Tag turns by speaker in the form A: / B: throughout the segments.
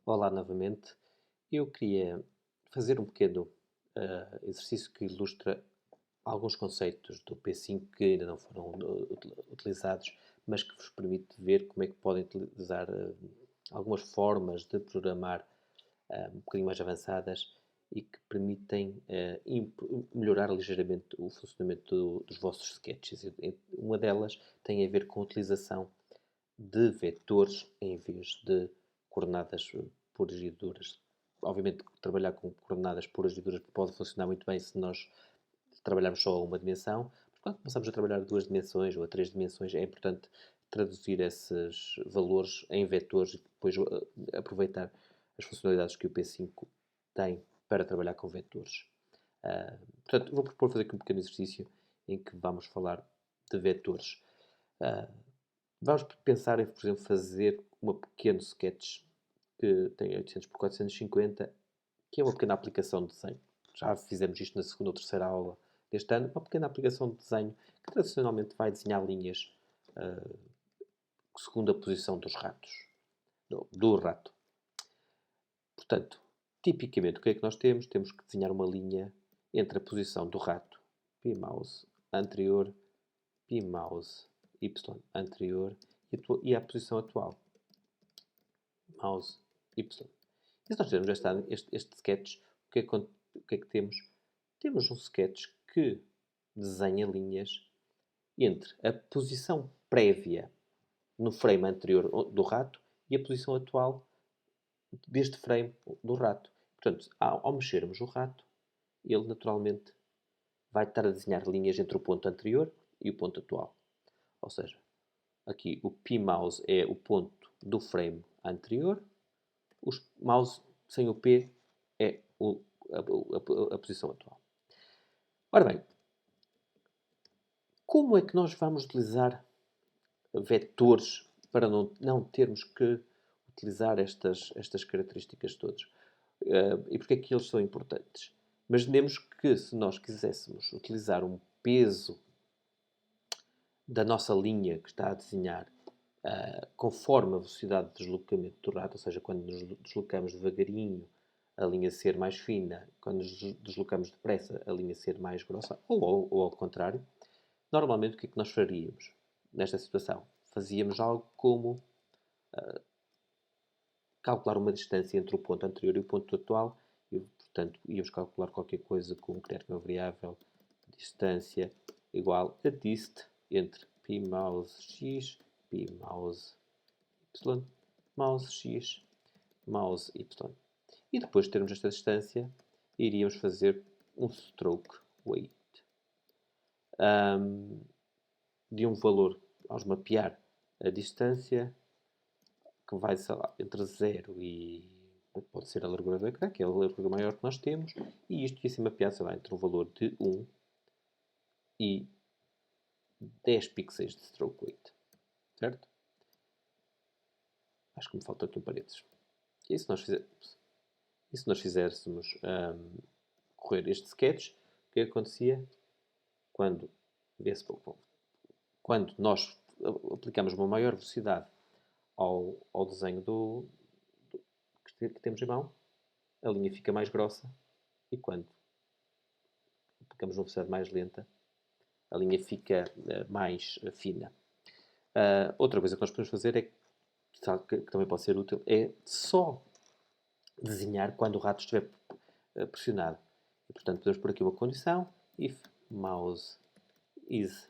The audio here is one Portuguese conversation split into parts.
A: Olá novamente. Eu queria fazer um pequeno exercício que ilustra alguns conceitos do P5 que ainda não foram utilizados, mas que vos permite ver como é que podem utilizar algumas formas de programar um bocadinho mais avançadas e que permitem melhorar ligeiramente o funcionamento dos vossos sketches. Uma delas tem a ver com a utilização de vetores em vez de coordenadas puras e duras. Obviamente, trabalhar com coordenadas puras e duras pode funcionar muito bem se nós trabalharmos só a uma dimensão, mas quando começamos a trabalhar a duas dimensões ou a três dimensões, é importante traduzir esses valores em vetores e depois aproveitar as funcionalidades que o P5 tem para trabalhar com vetores. Portanto, vou propor fazer aqui um pequeno exercício em que vamos falar de vetores. Uh, Vamos pensar em, por exemplo, fazer um pequeno sketch que tem 800 por 450, que é uma pequena aplicação de desenho. Já fizemos isto na segunda ou terceira aula deste ano. Uma pequena aplicação de desenho que tradicionalmente vai desenhar linhas uh, segundo a posição dos ratos, do rato. Portanto, tipicamente, o que é que nós temos? Temos que desenhar uma linha entre a posição do rato, P-mouse anterior, P-mouse Y anterior e a posição atual, mouse Y. E se nós tivermos este sketch, o que é que temos? Temos um sketch que desenha linhas entre a posição prévia no frame anterior do rato e a posição atual deste frame do rato. Portanto, ao mexermos o rato, ele naturalmente vai estar a desenhar linhas entre o ponto anterior e o ponto atual. Ou seja, aqui o P-mouse é o ponto do frame anterior, o mouse sem o P é a posição atual. Ora bem, como é que nós vamos utilizar vetores para não termos que utilizar estas características todas? E porquê é que eles são importantes? Imaginemos que se nós quiséssemos utilizar um peso da nossa linha que está a desenhar conforme a velocidade de deslocamento do rato, ou seja, quando nos deslocamos devagarinho, a linha ser mais fina, quando nos deslocamos depressa, a linha ser mais grossa, ou ao contrário, normalmente o que é que nós faríamos nesta situação? Fazíamos algo como calcular uma distância entre o ponto anterior e o ponto atual e, portanto, íamos calcular qualquer coisa como criar uma variável distância igual a dist entre pmouse x, pmouse y, mouse x, mouse y. E depois de termos esta distância, iríamos fazer um stroke weight de um valor, vamos mapear a distância que vai, sei lá, entre 0 e pode ser a largura do ecrã, que é a largura maior que nós temos, e isto ia ser mapeado, sei lá, entre um valor de 1 e 10 pixels de stroke weight. Certo? Acho que me falta aqui um parênteses. E se nós fizéssemos correr este sketch, o que acontecia quando, quando nós aplicamos uma maior velocidade ao desenho que temos em mão, a linha fica mais grossa e quando aplicamos uma velocidade mais lenta, a linha fica mais fina. Outra coisa que nós podemos fazer é que também pode ser útil, é só desenhar quando o rato estiver pressionado. E, portanto, podemos pôr aqui uma condição, if mouse is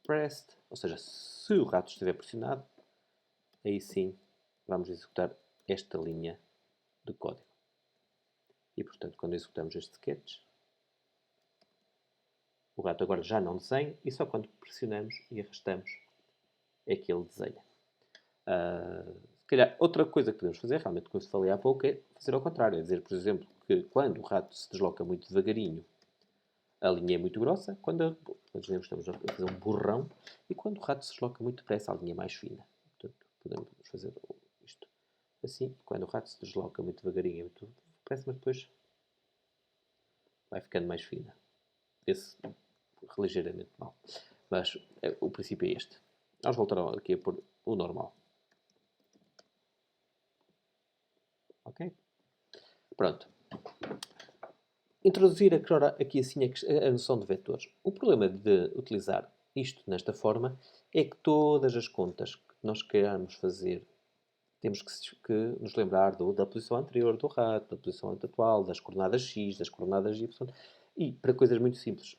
A: pressed, ou seja, se o rato estiver pressionado, aí sim vamos executar esta linha de código. E, portanto, quando executamos este sketch, o rato agora já não desenha e só quando pressionamos e arrastamos é que ele desenha. Se calhar, outra coisa que podemos fazer, realmente, como eu falei há pouco, é fazer ao contrário. É dizer, por exemplo, que quando o rato se desloca muito devagarinho, a linha é muito grossa. Quando estamos a fazer um borrão. E quando o rato se desloca muito depressa, a linha é mais fina. Portanto, podemos fazer isto assim. Quando o rato se desloca muito devagarinho, é muito depressa, mas depois vai ficando mais fina. Vê-se ligeiramente mal. Mas o princípio é este. Vamos voltar aqui a pôr o normal. Ok? Pronto. Introduzir agora aqui assim a noção de vetores. O problema de utilizar isto nesta forma é que todas as contas que nós queiramos fazer temos que nos lembrar da posição anterior do rato, da posição atual, das coordenadas x, das coordenadas y, e para coisas muito simples.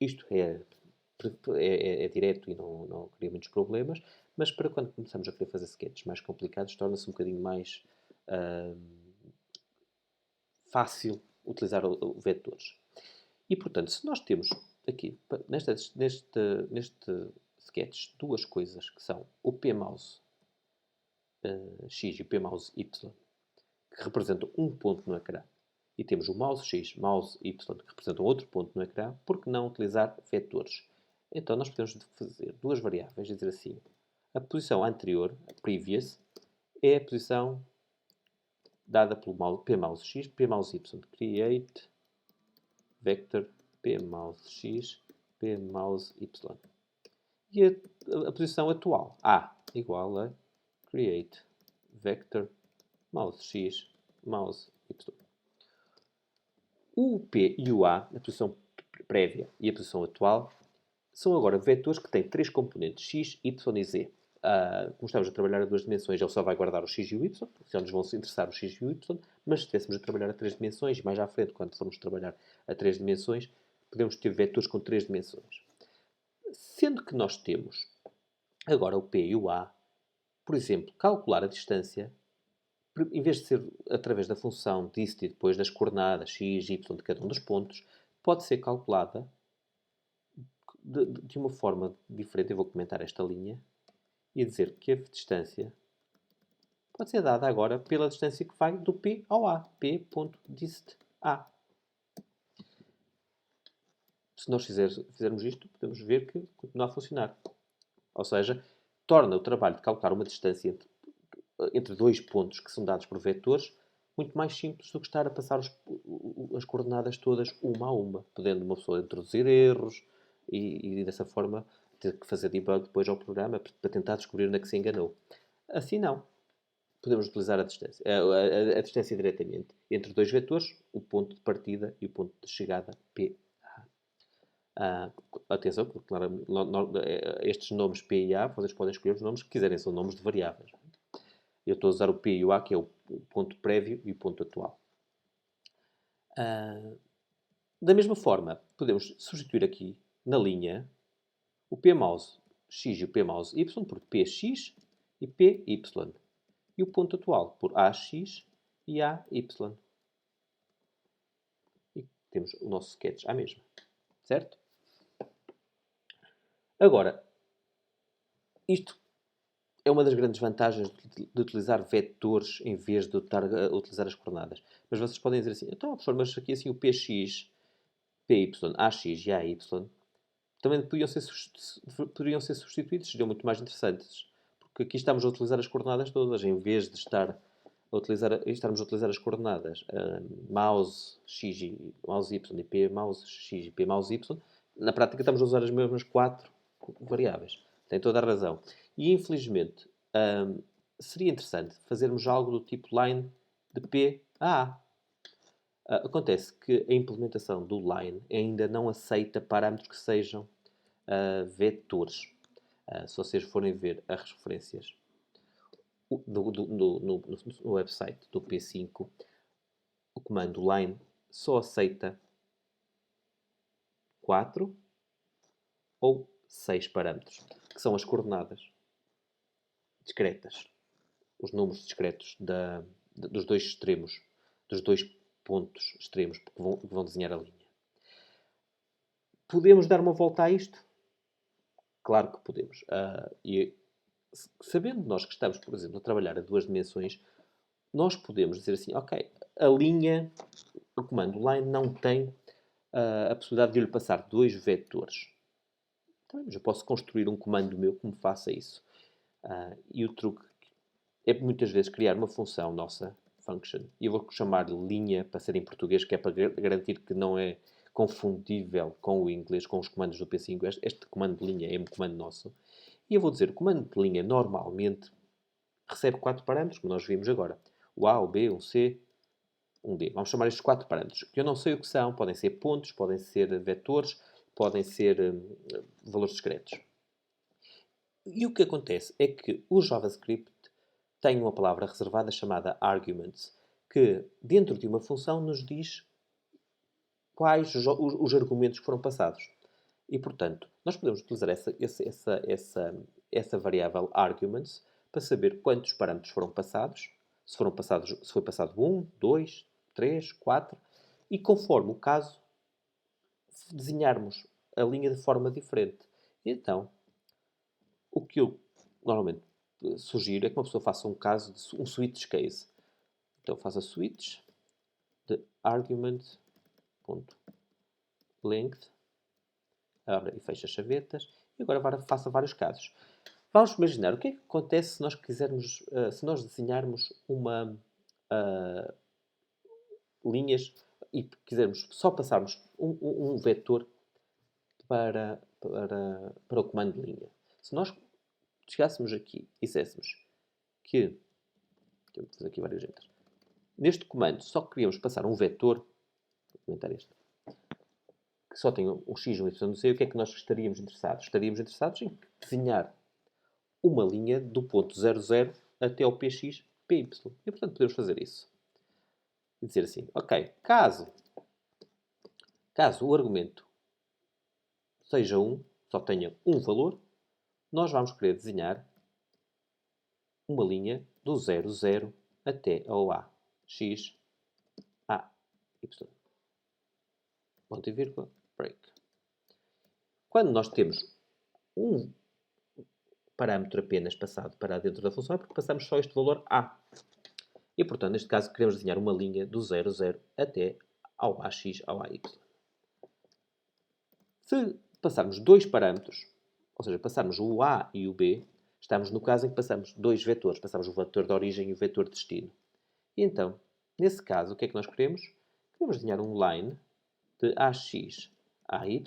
A: Isto é direto e não cria muitos problemas, mas para quando começamos a querer fazer sketches mais complicados, torna-se um bocadinho mais fácil utilizar vetores. E, portanto, se nós temos aqui, neste sketch, duas coisas que são o pmouse x e o pmouse y, que representam um ponto no ecrã, e temos o mouse x, mouse y, que representam outro ponto no ecrã, por que não utilizar vetores? Então, nós podemos fazer duas variáveis e dizer assim, a posição anterior, a previous, é a posição dada pelo pmouse x, pmouse y. Create vector pmouse x, pmouse y. E a posição atual, a, igual a create vector mouse x, mouse y. O P e o A, a posição prévia e a posição atual, são agora vetores que têm três componentes, x, y e z. Como estamos a trabalhar a duas dimensões, ele só vai guardar o x e o y, já nos vão se interessar o x e o y, mas se estivéssemos a trabalhar a três dimensões, mais à frente, quando formos trabalhar a três dimensões, podemos ter vetores com três dimensões. Sendo que nós temos agora o P e o A, por exemplo, calcular a distância, em vez de ser através da função dist e depois das coordenadas x, y de cada um dos pontos, pode ser calculada de uma forma diferente. Eu vou comentar esta linha e dizer que a distância pode ser dada agora pela distância que vai do P ao A. P.dist A. Se nós fizermos isto, podemos ver que continua a funcionar. Ou seja, torna o trabalho de calcular uma distância entre dois pontos que são dados por vetores muito mais simples do que estar a passar as coordenadas todas uma a uma, podendo uma pessoa introduzir erros e dessa forma ter que fazer debug depois ao programa para tentar descobrir onde é que se enganou. Assim não. Podemos utilizar a distância diretamente entre dois vetores, o ponto de partida e o ponto de chegada P. Atenção, porque claro, estes nomes P e A, vocês podem escolher os nomes que quiserem, são nomes de variáveis. Eu estou a usar o P e o A, que é o ponto prévio e o ponto atual. Da mesma forma, podemos substituir aqui, na linha, o pmouse x e o pmouse y por px e py. E o ponto atual por ax e ay. E temos o nosso sketch à mesma. Certo? Agora, isto é uma das grandes vantagens de utilizar vetores em vez de estar a utilizar as coordenadas. Mas vocês podem dizer assim, então, professor, mas aqui assim o px, py, ax e ay também poderiam ser substituídos, seriam muito mais interessantes. Porque aqui estamos a utilizar as coordenadas todas, em vez de estarmos a utilizar as coordenadas mouse x e mouse y e p mouse x e p mouse y, na prática estamos a usar as mesmas quatro variáveis. Tem toda a razão. E infelizmente seria interessante fazermos algo do tipo line de P a A. Acontece que a implementação do line ainda não aceita parâmetros que sejam vetores. Se vocês forem ver as referências no website do P5, o comando line só aceita 4 ou 6 parâmetros, que são as coordenadas discretas, os números discretos dos dois extremos, dos dois pontos extremos que vão desenhar a linha. Podemos dar uma volta a isto? Claro que podemos. E sabendo nós que estamos, por exemplo, a trabalhar a duas dimensões, nós podemos dizer assim, ok, a linha, o comando line não tem a possibilidade de lhe passar dois vetores. Então, eu posso construir um comando meu que me faça isso. E o truque é muitas vezes criar uma função nossa, function, e eu vou chamar-lhe linha para ser em português, que é para garantir que não é confundível com o inglês, com os comandos do P5. Este comando de linha é um comando nosso. E eu vou dizer, o comando de linha normalmente recebe 4 parâmetros, como nós vimos agora. o A, o B, um C, um D. Vamos chamar estes 4 parâmetros, que eu não sei o que são. Podem ser pontos, podem ser vetores, podem ser valores discretos. E o que acontece é que o JavaScript tem uma palavra reservada chamada arguments, que dentro de uma função nos diz quais os argumentos que foram passados. E, portanto, nós podemos utilizar essa variável arguments para saber quantos parâmetros foram passados, se foi passado 1, 2, 3, 4, e conforme o caso, desenharmos a linha de forma diferente. Então, o que eu normalmente sugiro é que uma pessoa faça um caso de um switch case. Então, faça switch de argument.length, abre e fecha as chavetas, e agora faça vários casos. Vamos imaginar o que é que acontece se nós quisermos, se nós desenharmos uma linhas e quisermos só passarmos um vetor para o comando de linha. Se nós chegássemos aqui e disséssemos que, vou fazer aqui várias letras, neste comando só queríamos passar um vetor, vou comentar este, que só tem um x, um y, não sei, o que é que nós estaríamos interessados? Estaríamos interessados em desenhar uma linha do ponto 00 até ao px, py. E, portanto, podemos fazer isso. E dizer assim, ok, caso o argumento seja 1, só tenha um valor, nós vamos querer desenhar uma linha do 00 até ao a, x, a, y. Ponto e vírgula, break. Quando nós temos um parâmetro apenas passado para dentro da função, é porque passamos só este valor a. E, portanto, neste caso, queremos desenhar uma linha do 00 até ao ax, ao ay. Se passarmos dois parâmetros, ou seja, passarmos o a e o b, estamos no caso em que passamos dois vetores. Passamos o vetor de origem e o vetor de destino. E então, nesse caso, o que é que nós queremos? Queremos desenhar um line de ax, ay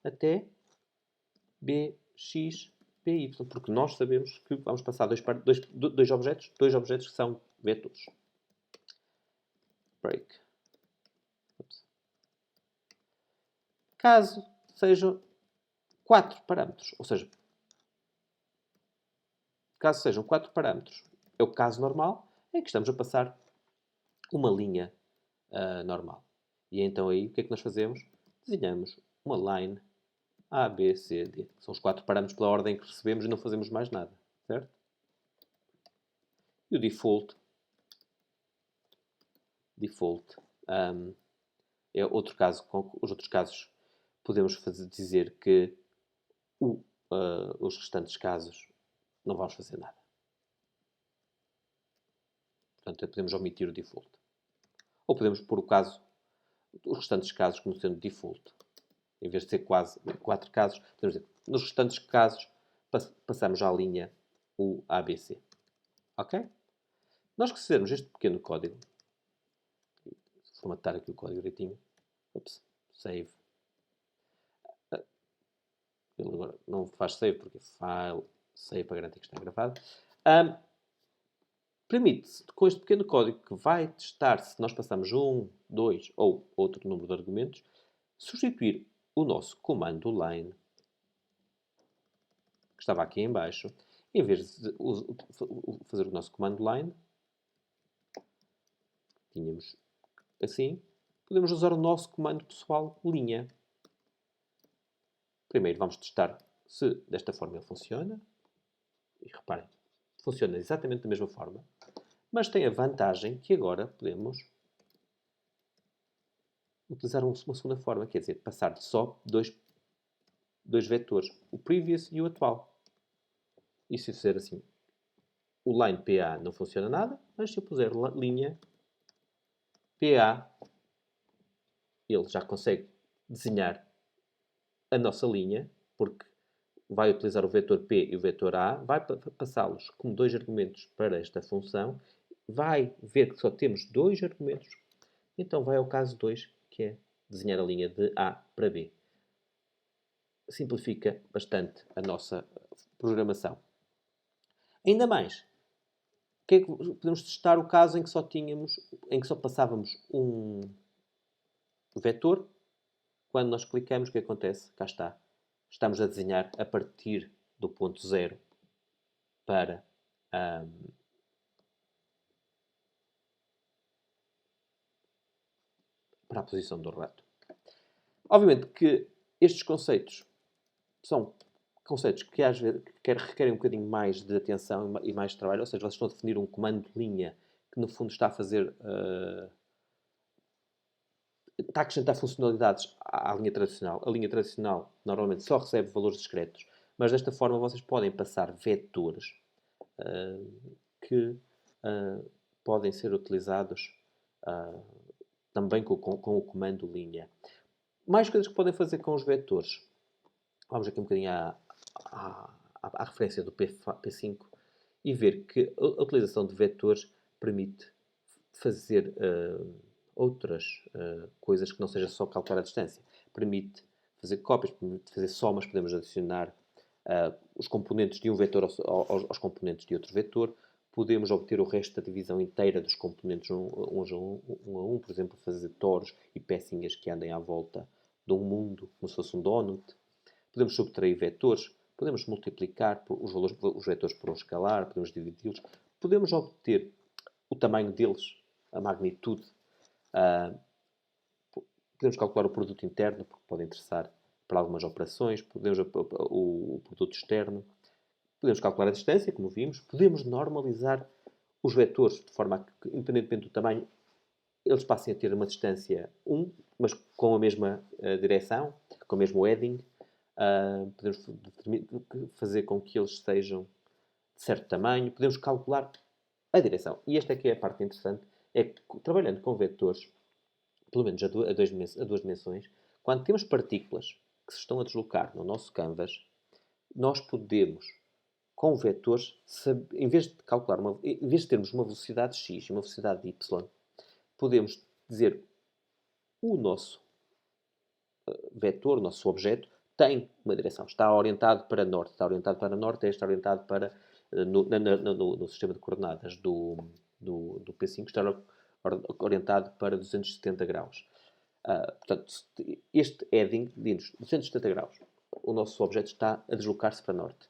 A: até bx, by. Porque nós sabemos que vamos passar dois objetos que são vetores. Break. Caso sejam 4 parâmetros, ou seja, caso sejam 4 parâmetros, é o caso normal em que estamos a passar uma linha normal. E então aí o que é que nós fazemos? Desenhamos uma line A, B, C, D. São os 4 parâmetros pela ordem que recebemos e não fazemos mais nada, certo? E o default é outro caso. Com os outros casos podemos dizer que os restantes casos não vamos fazer nada. Portanto, podemos omitir o default. Ou podemos pôr os restantes casos como sendo default. Em vez de ser quase 4 casos, podemos dizer, nos restantes casos passamos à linha o ABC. Ok? Nós que fizermos este pequeno código, vou formatar aqui o código direitinho. Ups, save. Ele agora não faz save porque file, save para garantir que está gravado. Permite, com este pequeno código que vai testar se nós passamos 1, 2 ou outro número de argumentos, substituir o nosso comando line, que estava aqui em baixo, em vez de fazer o nosso comando line, tínhamos assim, podemos usar o nosso comando pessoal linha. Primeiro vamos testar se desta forma ele funciona. E reparem, funciona exatamente da mesma forma. Mas tem a vantagem que agora podemos utilizar uma segunda forma, quer dizer, passar de só dois vetores, o previous e o atual. E se eu fizer assim, o line PA não funciona nada, mas se eu puser linha PA, ele já consegue desenhar a nossa linha, porque vai utilizar o vetor P e o vetor A, vai passá-los como dois argumentos para esta função, vai ver que só temos dois argumentos, então vai ao caso 2, que é desenhar a linha de A para B. Simplifica bastante a nossa programação. Ainda mais, que é que podemos testar o caso em que só passávamos um vetor. Quando nós clicamos, o que acontece? Cá está. Estamos a desenhar a partir do ponto zero para, para a posição do rato. Obviamente que estes conceitos são conceitos que às vezes requerem um bocadinho mais de atenção e mais de trabalho, ou seja, vocês estão a definir um comando de linha que no fundo está a fazer está a acrescentar funcionalidades à linha tradicional. A linha tradicional normalmente só recebe valores discretos, mas desta forma vocês podem passar vetores que podem ser utilizados também com o comando linha. Mais coisas que podem fazer com os vetores. Vamos aqui um bocadinho à referência do P5 e ver que a utilização de vetores permite fazer outras coisas que não seja só calcular a distância. Permite fazer cópias, permite fazer somas, podemos adicionar os componentes de um vetor aos componentes de outro vetor, podemos obter o resto da divisão inteira dos componentes uns a um, por exemplo, fazer toros e pecinhas que andem à volta de um mundo, como se fosse um donut. Podemos subtrair vetores, podemos multiplicar os vetores por um escalar, podemos dividi-los, podemos obter o tamanho deles, a magnitude, podemos calcular o produto interno, porque pode interessar para algumas operações, podemos o produto externo, podemos calcular a distância, como vimos, podemos normalizar os vetores, de forma a que, independentemente do tamanho, eles passem a ter uma distância 1, mas com a mesma direção, com o mesmo heading. Podemos fazer com que eles sejam de certo tamanho, podemos calcular a direção. E esta é que é a parte interessante, é que trabalhando com vetores, pelo menos a duas dimensões, quando temos partículas que se estão a deslocar no nosso canvas, nós podemos, com vetores, em vez de calcular, em vez de termos uma velocidade x e uma velocidade y, podemos dizer o nosso vetor, o nosso objeto, tem uma direção. Está orientado para norte, está orientado para norte, está orientado para, no sistema de coordenadas do P5, está orientado para 270 graus. Portanto, este heading diz 270 graus. O nosso objeto está a deslocar-se para norte.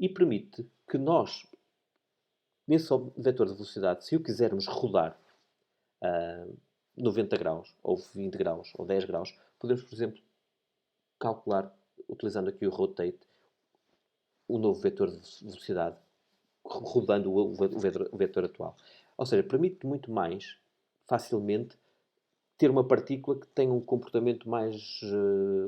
A: E permite que nós, nesse vetor de velocidade, se o quisermos rodar 90 graus, ou 20 graus, ou 10 graus, podemos, por exemplo, calcular, utilizando aqui o rotate, o novo vetor de velocidade, rodando o vetor atual. Ou seja, permite muito mais facilmente ter uma partícula que tenha um comportamento mais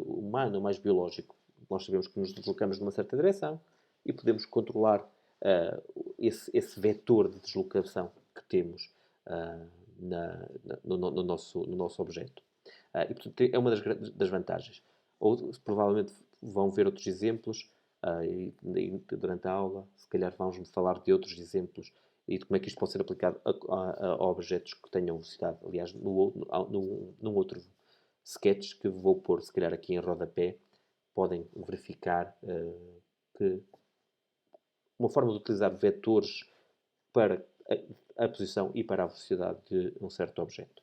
A: humano, mais biológico. Nós sabemos que nos deslocamos numa certa direção e podemos controlar esse vetor de deslocação que temos no nosso objeto. E, portanto, é uma das vantagens. Ou, provavelmente vão ver outros exemplos durante a aula. Se calhar vamos falar de outros exemplos e de como é que isto pode ser aplicado a objetos que tenham velocidade. Aliás, num outro sketch que vou pôr, se calhar, aqui em rodapé, podem verificar que uma forma de utilizar vetores para a posição e para a velocidade de um certo objeto.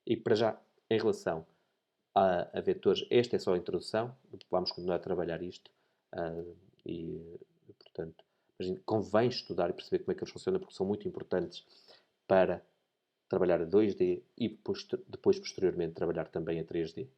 A: E para já, em relação a vetores, esta é só a introdução, vamos continuar a trabalhar isto e, portanto, convém estudar e perceber como é que eles funcionam, porque são muito importantes para trabalhar a 2D e depois posteriormente, trabalhar também a 3D.